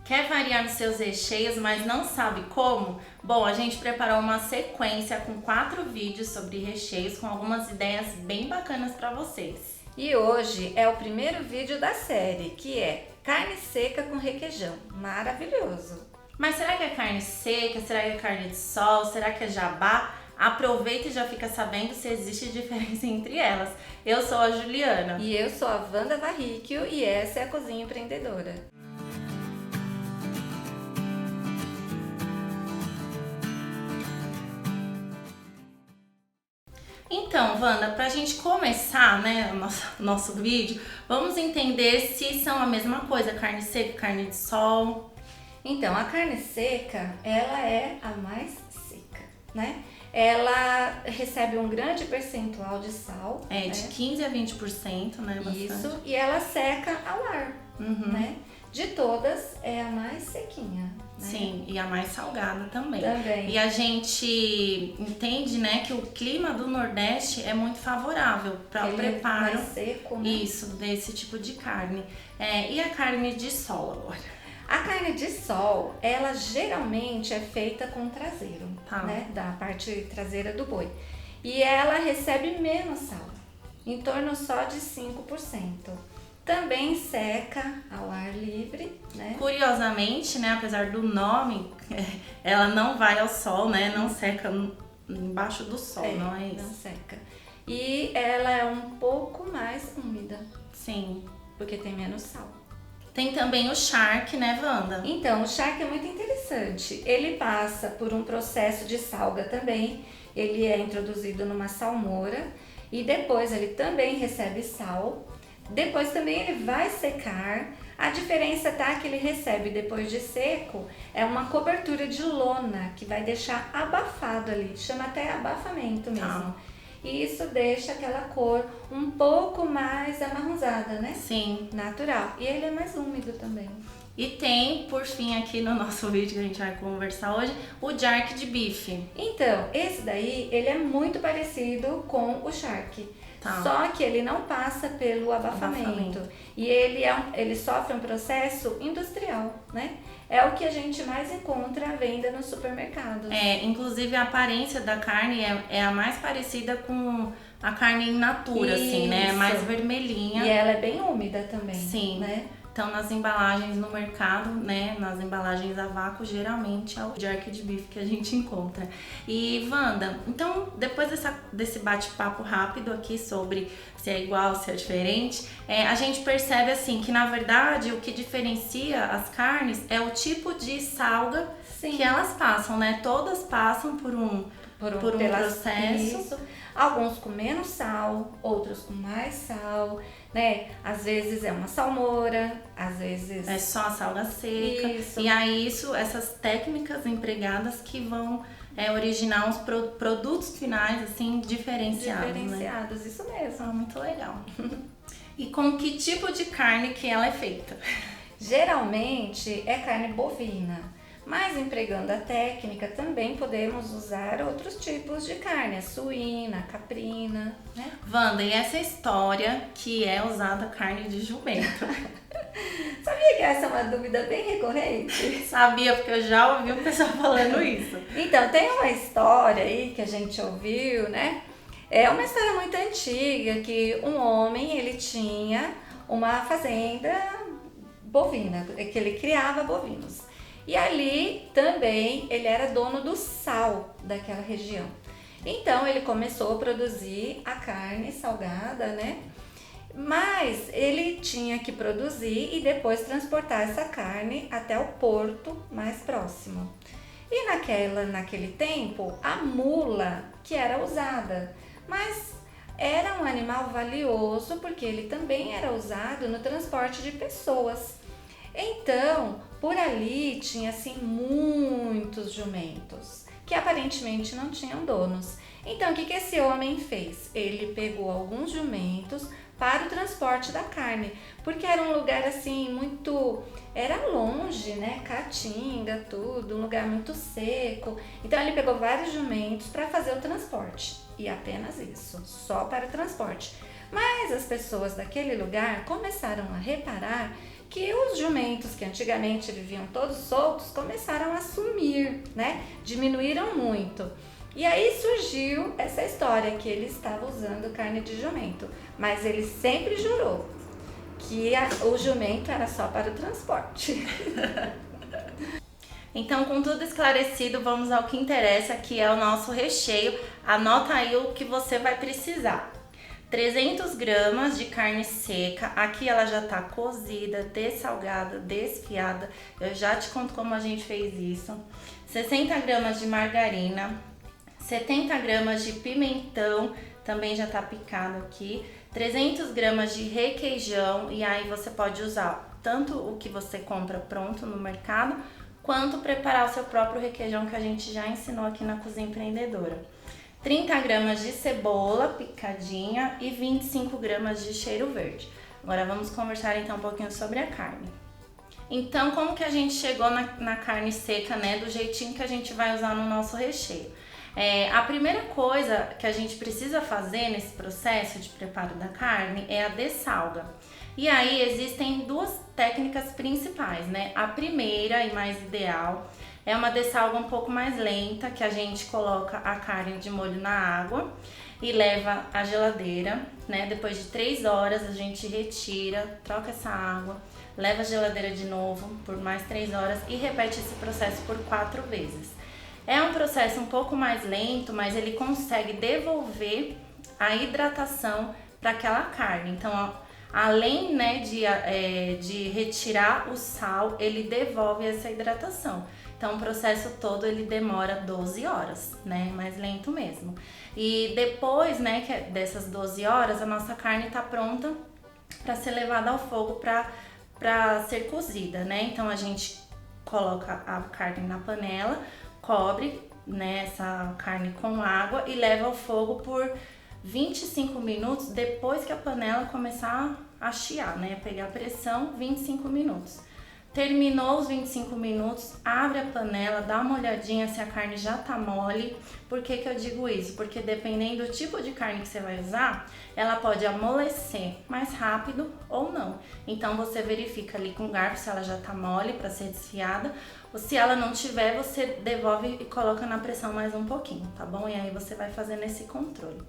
Quer variar nos seus recheios, mas não sabe como? Bom, a gente preparou uma sequência com 4 vídeos sobre recheios com algumas ideias bem bacanas para vocês. E hoje é o primeiro vídeo da série, que é carne seca com requeijão. Maravilhoso! Mas será que é carne seca? Será que é carne de sol? Será que é jabá? Aproveita e já fica sabendo se existe diferença entre elas. Eu sou a Juliana. E eu sou a Wanda Varricchio e essa é a Cozinha Empreendedora. Então, Wanda, pra gente começar, né, o nosso vídeo, vamos entender se são a mesma coisa, carne seca, carne de sol. Então, a carne seca, ela é a mais seca, né? Ela recebe um grande percentual de sal. De 15 a 20%, né? Bastante. Isso, e ela seca ao ar, né? De todas, é a mais sequinha. Né? Sim, e a mais salgada também. Também. E a gente entende, né, que o clima do Nordeste é muito favorável para o preparo. Mais seco, né? Isso, desse tipo de carne. E a carne de sol agora? A carne de sol, ela geralmente é feita com o traseiro, né? Da parte traseira do boi. E ela recebe menos sal, em torno só de 5%. Também seca ao ar livre, né? Curiosamente, né, apesar do nome, ela não vai ao sol, né? Não seca embaixo do sol, não é isso? Não seca. E ela é um pouco mais úmida. Sim. Porque tem menos sal. Tem também o charque, né, Wanda? Então, o charque é muito interessante. Ele passa por um processo de salga também. Ele é introduzido numa salmoura e depois ele também recebe sal. Depois também ele vai secar. A diferença tá que ele recebe depois de seco é uma cobertura de lona que vai deixar abafado ali, chama até abafamento mesmo. E isso deixa aquela cor um pouco mais amarronzada, né? Sim. Natural. E ele é mais úmido também. E tem, por fim, aqui no nosso vídeo que a gente vai conversar hoje, o jerky de bife. Então, esse daí, ele é muito parecido com o charque. Só que ele não passa pelo abafamento. E ele sofre um processo industrial, né? É o que a gente mais encontra à venda no supermercado. Inclusive a aparência da carne é a mais parecida com a carne in natura, assim, né? Mais vermelhinha. E ela é bem úmida também. Sim. Né? Então, nas embalagens no mercado, né, nas embalagens a vácuo, geralmente é o jerky de bife que a gente encontra. E, Wanda, então, depois desse bate-papo rápido aqui sobre se é igual, se é diferente, a gente percebe, assim, que, na verdade, o que diferencia as carnes é o tipo de salga que elas passam, né? Todas passam por um processo. Isso. Alguns com menos sal, outros com mais sal, né? Às vezes é uma salmoura, às vezes... É só a salga seca. Isso. E aí, essas técnicas empregadas que vão originar uns produtos finais, assim, diferenciados, Diferenciados, né? Isso mesmo. Muito legal. E com que tipo de carne que ela é feita? Geralmente é carne bovina. Mas empregando a técnica, também podemos usar outros tipos de carne, a suína, a caprina, né? Wanda, e essa história que é usada carne de jumento? Sabia que essa é uma dúvida bem recorrente? Sabia, porque eu já ouvi o pessoal falando isso. Então, tem uma história aí que a gente ouviu, né? É uma história muito antiga, que um homem, ele tinha uma fazenda bovina, que ele criava bovinos. E ali também ele era dono do sal daquela região. Então ele começou a produzir a carne salgada, né? Mas ele tinha que produzir e depois transportar essa carne até o porto mais próximo. E naquele tempo, a mula que era usada, mas era um animal valioso porque ele também era usado no transporte de pessoas. Então, por ali tinha assim muitos jumentos que aparentemente não tinham donos. Então, o que esse homem fez? Ele pegou alguns jumentos para o transporte da carne, porque era um lugar assim muito... Era longe, né? Caatinga, tudo, um lugar muito seco. Então, ele pegou vários jumentos para fazer o transporte. E apenas isso, só para o transporte. Mas as pessoas daquele lugar começaram a reparar que os jumentos que antigamente viviam todos soltos começaram a sumir, né? Diminuíram muito. E aí surgiu essa história que ele estava usando carne de jumento, mas ele sempre jurou que o jumento era só para o transporte. Então, com tudo esclarecido, vamos ao que interessa, que é o nosso recheio. Anota aí o que você vai precisar. 300 gramas de carne seca, aqui ela já tá cozida, dessalgada, desfiada, eu já te conto como a gente fez isso. 60 gramas de margarina, 70 gramas de pimentão, também já tá picado aqui, 300 gramas de requeijão, e aí você pode usar tanto o que você compra pronto no mercado, quanto preparar o seu próprio requeijão que a gente já ensinou aqui na Cozinha Empreendedora. 30 gramas de cebola picadinha e 25 gramas de cheiro verde. Agora vamos conversar então um pouquinho sobre a carne. Então, como que a gente chegou na carne seca, né? Do jeitinho que a gente vai usar no nosso recheio. A primeira coisa que a gente precisa fazer nesse processo de preparo da carne é a dessalga. E aí existem duas técnicas principais, né? A primeira e mais ideal é uma dessalga um pouco mais lenta, que a gente coloca a carne de molho na água e leva à geladeira, né? Depois de 3 horas a gente retira, troca essa água, leva à geladeira de novo por mais 3 horas e repete esse processo por 4 vezes. É um processo um pouco mais lento, mas ele consegue devolver a hidratação para aquela carne. Então, além, né, de retirar o sal, ele devolve essa hidratação. Então, o processo todo ele demora 12 horas, né? Mais lento mesmo. E depois, né, dessas 12 horas, a nossa carne tá pronta para ser levada ao fogo para ser cozida, né? Então, a gente coloca a carne na panela, cobre, né, essa carne com água e leva ao fogo por 25 minutos depois que a panela começar a chiar, né? Pegar pressão, 25 minutos. Terminou os 25 minutos, abre a panela, dá uma olhadinha se a carne já tá mole. Por que que eu digo isso? Porque dependendo do tipo de carne que você vai usar, ela pode amolecer mais rápido ou não. Então você verifica ali com o garfo se ela já tá mole para ser desfiada. Ou se ela não tiver, você devolve e coloca na pressão mais um pouquinho, tá bom? E aí você vai fazendo esse controle.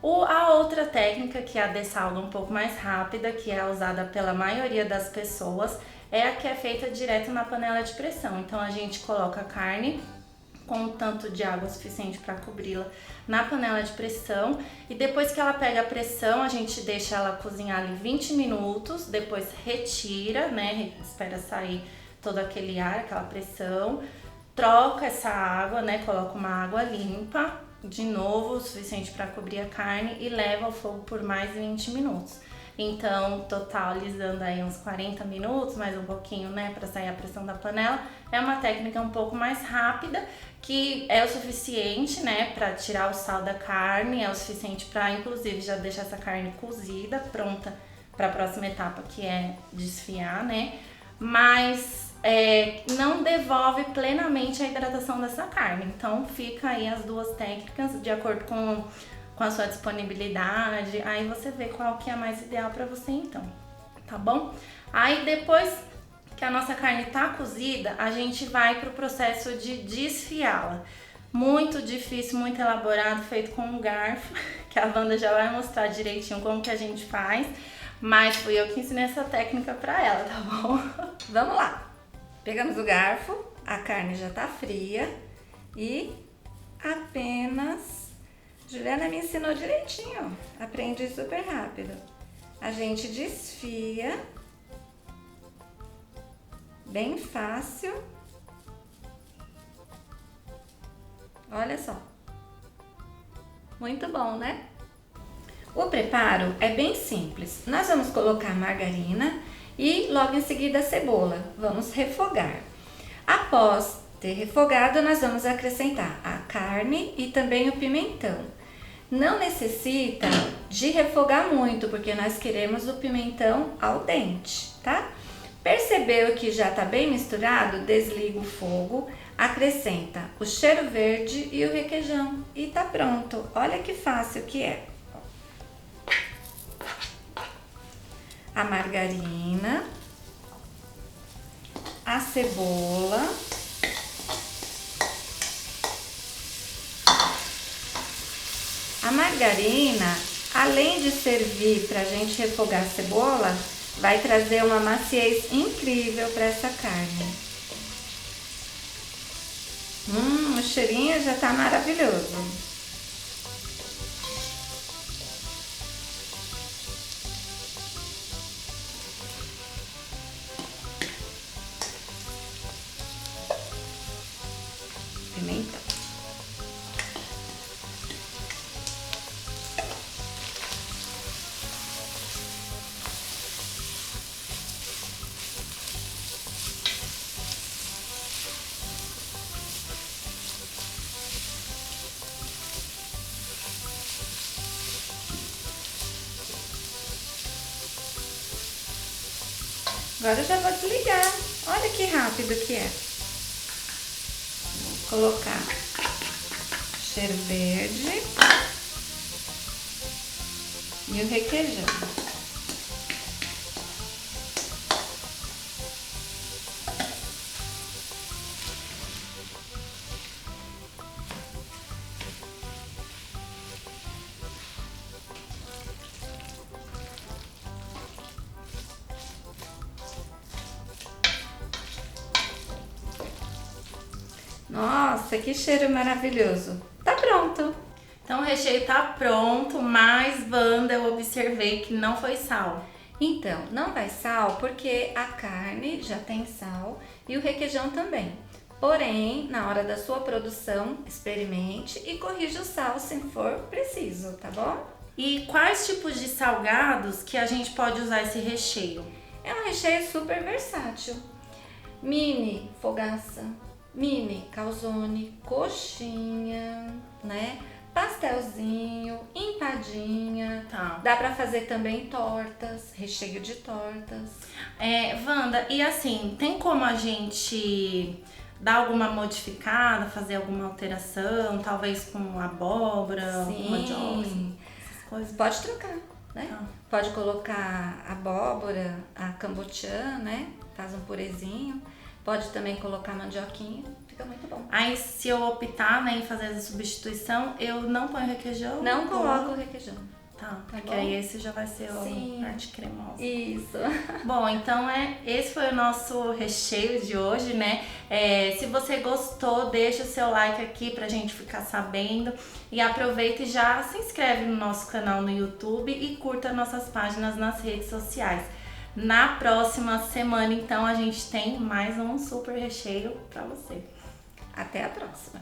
A outra técnica, que é a dessalga um pouco mais rápida, que é usada pela maioria das pessoas, é a que é feita direto na panela de pressão. Então a gente coloca a carne com um tanto de água suficiente para cobri-la na panela de pressão e depois que ela pega a pressão, a gente deixa ela cozinhar ali 20 minutos, depois retira, né? Espera sair todo aquele ar, aquela pressão, troca essa água, né? Coloca uma água limpa, de novo, o suficiente para cobrir a carne e leva ao fogo por mais 20 minutos. Então, totalizando aí uns 40 minutos, mais um pouquinho, né, para sair a pressão da panela. É uma técnica um pouco mais rápida, que é o suficiente, né, para tirar o sal da carne, é o suficiente para, inclusive, já deixar essa carne cozida, pronta para a próxima etapa, que é desfiar, né, mas não devolve plenamente a hidratação dessa carne. Então, fica aí as duas técnicas de acordo com a sua disponibilidade, aí você vê qual que é a mais ideal para você então, tá bom? Aí depois que a nossa carne tá cozida, a gente vai pro processo de desfiá-la. Muito difícil, muito elaborado, feito com um garfo, que a Wanda já vai mostrar direitinho como que a gente faz, mas fui eu que ensinei essa técnica pra ela, tá bom? Vamos lá! Pegamos o garfo, a carne já tá fria e apenas... Juliana me ensinou direitinho, aprendi super rápido. A gente desfia, bem fácil. Olha só, muito bom, né? O preparo é bem simples. Nós vamos colocar margarina e logo em seguida a cebola. Vamos refogar. Após ter refogado, nós vamos acrescentar a carne e também o pimentão. Não necessita de refogar muito, porque nós queremos o pimentão al dente, tá? Percebeu que já tá bem misturado? Desliga o fogo, acrescenta o cheiro verde e o requeijão e tá pronto. Olha que fácil que é. A margarina, a cebola. A margarina, além de servir para a gente refogar a cebola, vai trazer uma maciez incrível para essa carne. O cheirinho já tá maravilhoso. Pimentão. Agora eu já vou desligar. Olha que rápido que é. Vou colocar cheiro verde e o requeijão. Nossa, que cheiro maravilhoso! Tá pronto! Então o recheio tá pronto, mas Wanda, eu observei que não foi sal. Então, não vai sal porque a carne já tem sal e o requeijão também. Porém, na hora da sua produção, experimente e corrija o sal se for preciso, tá bom? E quais tipos de salgados que a gente pode usar esse recheio? É um recheio super versátil. Mini fogaça, mini calzone, coxinha, né? Pastelzinho, empadinha. Tá. Dá pra fazer também tortas, recheio de tortas. Wanda, e assim, tem como a gente dar alguma modificada, fazer alguma alteração, talvez com abóbora, mandioca, essas coisas? Pode trocar, né? Tá. Pode colocar abóbora, a cambotiã, né? Faz um purezinho. Pode também colocar mandioquinha, fica muito bom. Aí se eu optar, né, em fazer essa substituição, eu não ponho requeijão? Não coloco o requeijão. Tá, porque bom? aí esse já vai ser Sim. a parte cremosa. Isso. Bom, então esse foi o nosso recheio de hoje, né? Se você gostou, deixa o seu like aqui pra gente ficar sabendo. E aproveita e já se inscreve no nosso canal no YouTube e curta nossas páginas nas redes sociais. Na próxima semana, então, a gente tem mais um super recheio pra você. Até a próxima.